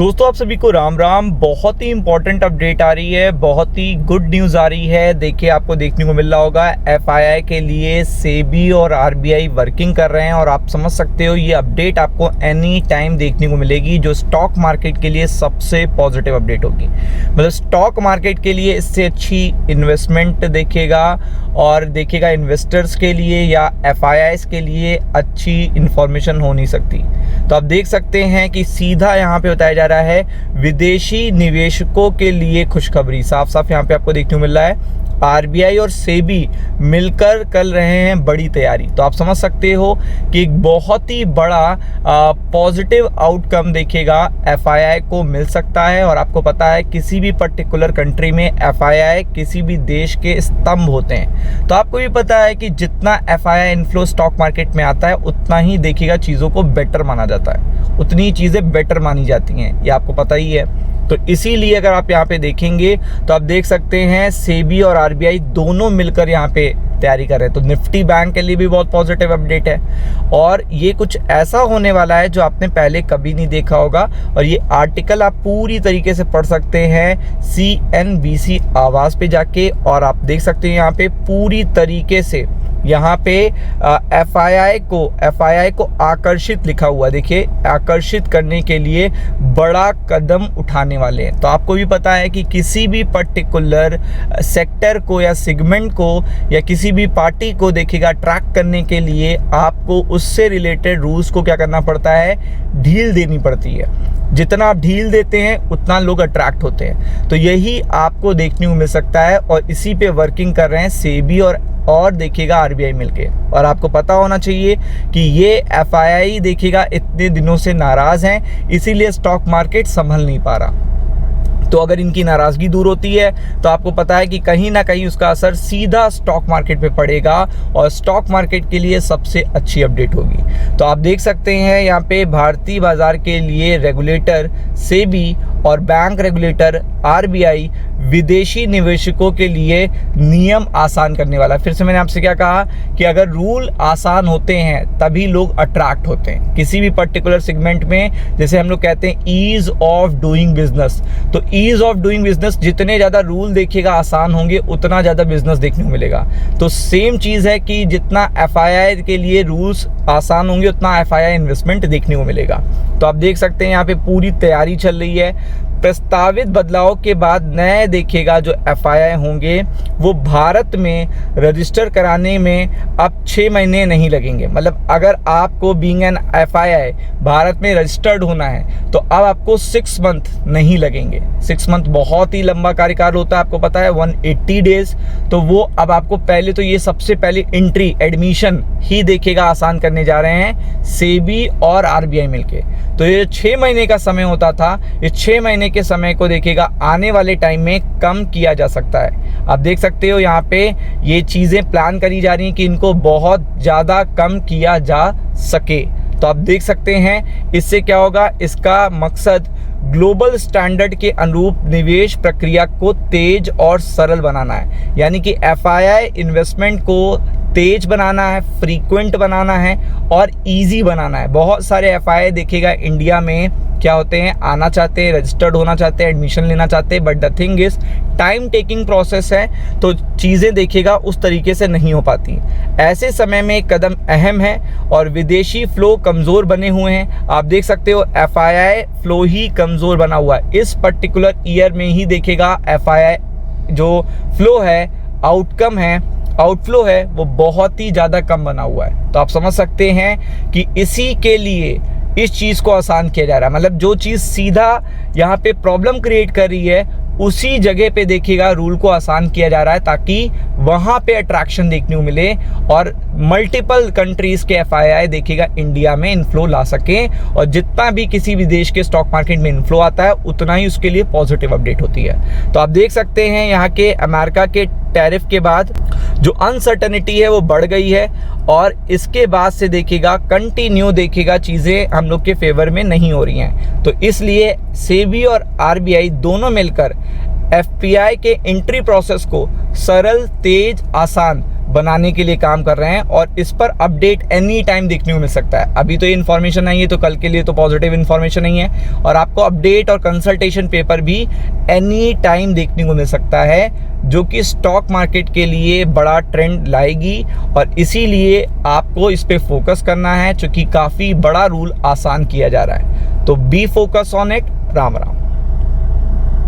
दोस्तों आप सभी को राम राम। बहुत ही इंपॉर्टेंट अपडेट आ रही है, बहुत ही गुड न्यूज़ आ रही है। देखिए आपको देखने को मिल रहा होगा एफआईआई के लिए सेबी और आरबीआई वर्किंग कर रहे हैं और आप समझ सकते हो ये अपडेट आपको एनी टाइम देखने को मिलेगी, जो स्टॉक मार्केट के लिए सबसे पॉजिटिव अपडेट होगी। मतलब स्टॉक मार्केट के लिए इससे अच्छी इन्वेस्टमेंट देखेगा और देखेगा इन्वेस्टर्स के लिए या एफआईआईस के लिए अच्छी इंफॉर्मेशन हो नहीं सकती। तो आप देख सकते हैं कि सीधा यहाँ पे बताया जा रहा है विदेशी निवेशकों के लिए खुशखबरी। साफ साफ यहाँ पे आपको देखने को मिल रहा है आरबीआई और सेबी मिलकर कर रहे हैं बड़ी तैयारी। तो आप समझ सकते हो कि एक बहुत ही बड़ा पॉजिटिव आउटकम देखेगा एफआईआई को मिल सकता है। और आपको पता है किसी भी पर्टिकुलर कंट्री में एफआईआई किसी भी देश के स्तंभ होते हैं। तो आपको भी पता है कि जितना एफआईआई इनफ्लो स्टॉक मार्केट में आता है उतना ही देखिएगा चीज़ों को बेटर माना जाता है, उतनी ही चीज़ें बेटर मानी जाती हैं, ये आपको पता ही है। तो इसीलिए अगर आप यहाँ पे देखेंगे तो आप देख सकते हैं सेबी और आरबीआई दोनों मिलकर यहाँ पे तैयारी कर रहे हैं। तो निफ्टी बैंक के लिए भी बहुत पॉजिटिव अपडेट है और ये कुछ ऐसा होने वाला है जो आपने पहले कभी नहीं देखा होगा। और ये आर्टिकल आप पूरी तरीके से पढ़ सकते हैं CNBC आवाज़ पे जाके, और आप देख सकते हैं यहाँ पे पूरी तरीके से यहाँ पे एफआईआई को आकर्षित लिखा हुआ। देखिए आकर्षित करने के लिए बड़ा कदम उठाने वाले हैं। तो आपको भी पता है कि किसी भी पर्टिकुलर सेक्टर को या सेगमेंट को या किसी भी पार्टी को देखिएगा ट्रैक करने के लिए आपको उससे रिलेटेड रूल्स को क्या करना पड़ता है, ढील देनी पड़ती है। जितना आप ढील देते हैं उतना लोग अट्रैक्ट होते हैं। तो यही आपको देखने को मिल सकता है और इसी पे वर्किंग कर रहे हैं सेबी और देखिएगा आरबीआई मिलके। और आपको पता होना चाहिए कि ये एफआईआई देखिएगा इतने दिनों से नाराज़ हैं, इसीलिए स्टॉक मार्केट संभल नहीं पा रहा। तो अगर इनकी नाराज़गी दूर होती है तो आपको पता है कि कहीं ना कहीं उसका असर सीधा स्टॉक मार्केट पे पड़ेगा और स्टॉक मार्केट के लिए सबसे अच्छी अपडेट होगी। तो आप देख सकते हैं यहाँ पे भारतीय बाजार के लिए रेगुलेटर सेबी और बैंक रेगुलेटर आरबीआई विदेशी निवेशकों के लिए नियम आसान करने वाला है। फिर से मैंने आपसे क्या कहा कि अगर रूल आसान होते हैं तभी लोग अट्रैक्ट होते हैं किसी भी पर्टिकुलर सेगमेंट में। जैसे हम लोग कहते हैं ईज ऑफ डूइंग बिजनेस, तो ईज ऑफ डूइंग बिजनेस जितने ज़्यादा रूल देखिएगा आसान होंगे उतना ज़्यादा बिजनेस देखने को मिलेगा। तो सेम चीज़ है कि जितना एफआईआई के लिए रूल्स आसान होंगे उतना एफआईआई इन्वेस्टमेंट देखने को मिलेगा। तो आप देख सकते हैं यहाँ पे पूरी तैयारी चल रही है। प्रस्तावित बदलाव के बाद नए देखिएगा जो एफआईआई होंगे वो भारत में रजिस्टर कराने में अब 6 महीने नहीं लगेंगे। मतलब अगर आपको बीइंग एन एफआईआई भारत में रजिस्टर्ड होना है तो अब आपको 6 मंथ नहीं लगेंगे। 6 मंथ बहुत ही लंबा कार्यकाल होता है, आपको पता है 180 डेज। तो वो अब आपको पहले तो ये सबसे पहले एंट्री एडमिशन ही देखिएगा आसान करने जा रहे हैं सेबी और आरबीआई मिलके। तो ये 6 महीने का समय होता था, इस 6 महीने के समय को देखिएगा आने वाले टाइम में कम किया जा सकता है। आप देख सकते हो यहाँ पे ये चीज़ें प्लान करी जा रही हैं कि इनको बहुत ज़्यादा कम किया जा सके। तो आप देख सकते हैं इससे क्या होगा, इसका मकसद ग्लोबल स्टैंडर्ड के अनुरूप निवेश प्रक्रिया को तेज और सरल बनाना है। यानी कि एफआईआई इन्वेस्टमेंट को तेज बनाना है, फ्रीक्वेंट बनाना है और इजी बनाना है। बहुत सारे एफआईआई देखिएगा इंडिया में क्या होते हैं, आना चाहते हैं, रजिस्टर्ड होना चाहते हैं, एडमिशन लेना चाहते हैं, but the thing is time taking process है, तो चीज़ें देखिएगा उस तरीके से नहीं हो पाती। ऐसे समय में कदम अहम है और विदेशी फ्लो कमज़ोर बने हुए हैं। आप देख सकते हो एफआईआई फ्लो ही कमज़ोर बना हुआ है। इस पर्टिकुलर ईयर में ही देखिएगा एफआईआई जो फ्लो है, आउटफ्लो है वो बहुत ही ज़्यादा कम बना हुआ है। तो आप समझ सकते हैं कि इसी के लिए इस चीज़ को आसान किया जा रहा है। मतलब जो चीज़ सीधा यहाँ पे प्रॉब्लम क्रिएट कर रही है उसी जगह पे देखिएगा रूल को आसान किया जा रहा है ताकि वहाँ पे अट्रैक्शन देखने को मिले और मल्टीपल कंट्रीज़ के एफआईआई देखिएगा इंडिया में इनफ्लो ला सकें। और जितना भी किसी भी देश के स्टॉक मार्केट में इनफ्लो आता है उतना ही उसके लिए पॉजिटिव अपडेट होती है। तो आप देख सकते हैं यहाँ के अमेरिका के टैरिफ के बाद जो अनसर्टेनिटी है वो बढ़ गई है और इसके बाद से देखिएगा कंटिन्यू देखिएगा चीज़ें हम लोग के फेवर में नहीं हो रही हैं। तो इसलिए सेबी और आरबीआई दोनों मिलकर एफपीआई के एंट्री प्रोसेस को सरल, तेज, आसान बनाने के लिए काम कर रहे हैं और इस पर अपडेट एनी टाइम देखने को मिल सकता है। अभी तो ये इन्फॉर्मेशन नहीं है, तो कल के लिए तो पॉजिटिव इन्फॉर्मेशन नहीं है, और आपको अपडेट और कंसल्टेशन पेपर भी एनी टाइम देखने को मिल सकता है, जो कि स्टॉक मार्केट के लिए बड़ा ट्रेंड लाएगी। और इसीलिए आपको इस पे फोकस करना है, क्योंकि काफ़ी बड़ा रूल आसान किया जा रहा है। तो B focus on it. Ram Ram.